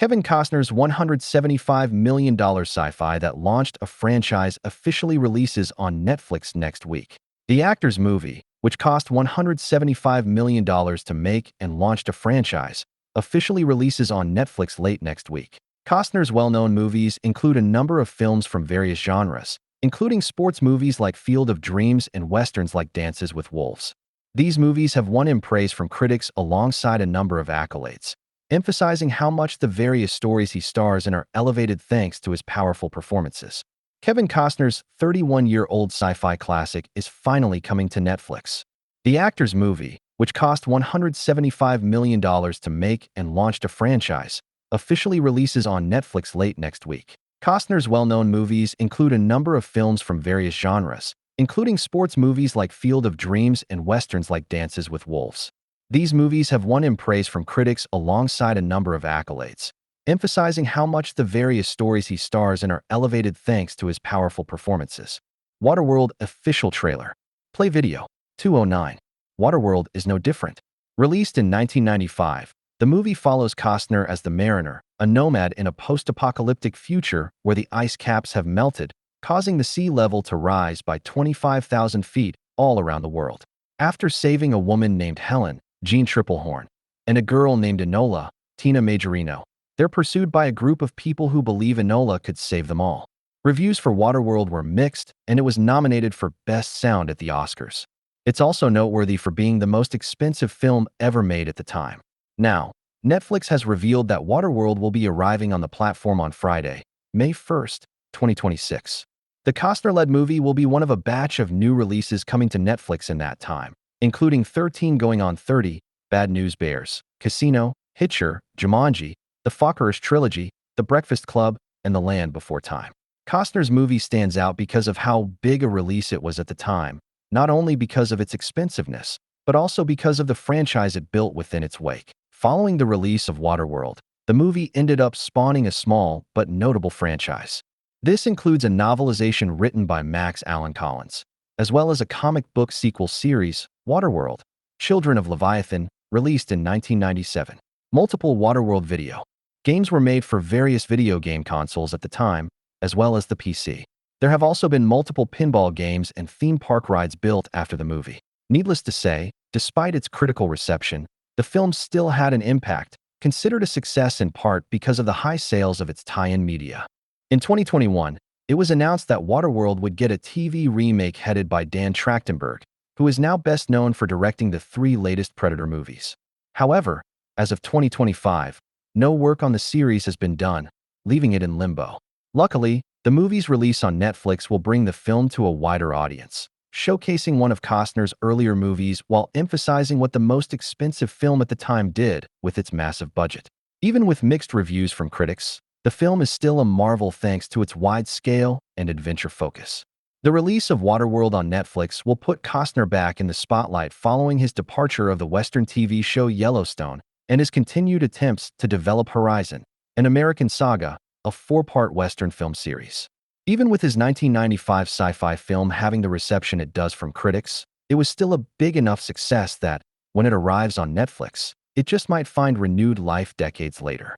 Kevin Costner's $175 million sci-fi that launched a franchise officially releases on Netflix next week. The actor's movie, which cost $175 million to make and launched a franchise, officially releases on Netflix late next week. Costner's well-known movies include a number of films from various genres, including sports movies like Field of Dreams and westerns like Dances with Wolves. These movies have won him praise from critics alongside a number of accolades, emphasizing how much the various stories he stars in are elevated thanks to his powerful performances. Kevin Costner's 31-year-old sci-fi classic is finally coming to Netflix. The actor's movie, which cost $175 million to make and launched a franchise, officially releases on Netflix late next week. Costner's well-known movies include a number of films from various genres, including sports movies like Field of Dreams and westerns like Dances with Wolves. These movies have won him praise from critics alongside a number of accolades, emphasizing how much the various stories he stars in are elevated thanks to his powerful performances. Waterworld official trailer. Play video. 209. Waterworld is no different. Released in 1995, the movie follows Costner as the Mariner, a nomad in a post-apocalyptic future where the ice caps have melted, causing the sea level to rise by 25,000 feet all around the world. After saving a woman named Helen, Jean Triplehorn, and a girl named Enola, Tina Majorino, they're pursued by a group of people who believe Enola could save them all. Reviews for Waterworld were mixed, and it was nominated for Best Sound at the Oscars. It's also noteworthy for being the most expensive film ever made at the time. Now, Netflix has revealed that Waterworld will be arriving on the platform on Friday, May 1st, 2026. The Costner-led movie will be one of a batch of new releases coming to Netflix in that time, including 13 Going on 30, Bad News Bears, Casino, Hitcher, Jumanji, The Fockerish Trilogy, The Breakfast Club, and The Land Before Time. Costner's movie stands out because of how big a release it was at the time, not only because of its expensiveness, but also because of the franchise it built within its wake. Following the release of Waterworld, the movie ended up spawning a small but notable franchise. This includes a novelization written by Max Allan Collins, as well as a comic book sequel series, Waterworld, Children of Leviathan, released in 1997. Multiple Waterworld video games were made for various video game consoles at the time, as well as the PC. There have also been multiple pinball games and theme park rides built after the movie. Needless to say, despite its critical reception, the film still had an impact, considered a success in part because of the high sales of its tie-in media. In 2021, it was announced that Waterworld would get a TV remake headed by Dan Trachtenberg, who is now best known for directing the 3 latest Predator movies. However, as of 2025, no work on the series has been done, leaving it in limbo. Luckily, the movie's release on Netflix will bring the film to a wider audience, showcasing one of Costner's earlier movies while emphasizing what the most expensive film at the time did with its massive budget. Even with mixed reviews from critics, the film is still a marvel thanks to its wide scale and adventure focus. The release of Waterworld on Netflix will put Costner back in the spotlight following his departure of the Western TV show Yellowstone and his continued attempts to develop Horizon, an American saga, a 4-part Western film series. Even with his 1995 sci-fi film having the reception it does from critics, it was still a big enough success that, when it arrives on Netflix, it just might find renewed life decades later.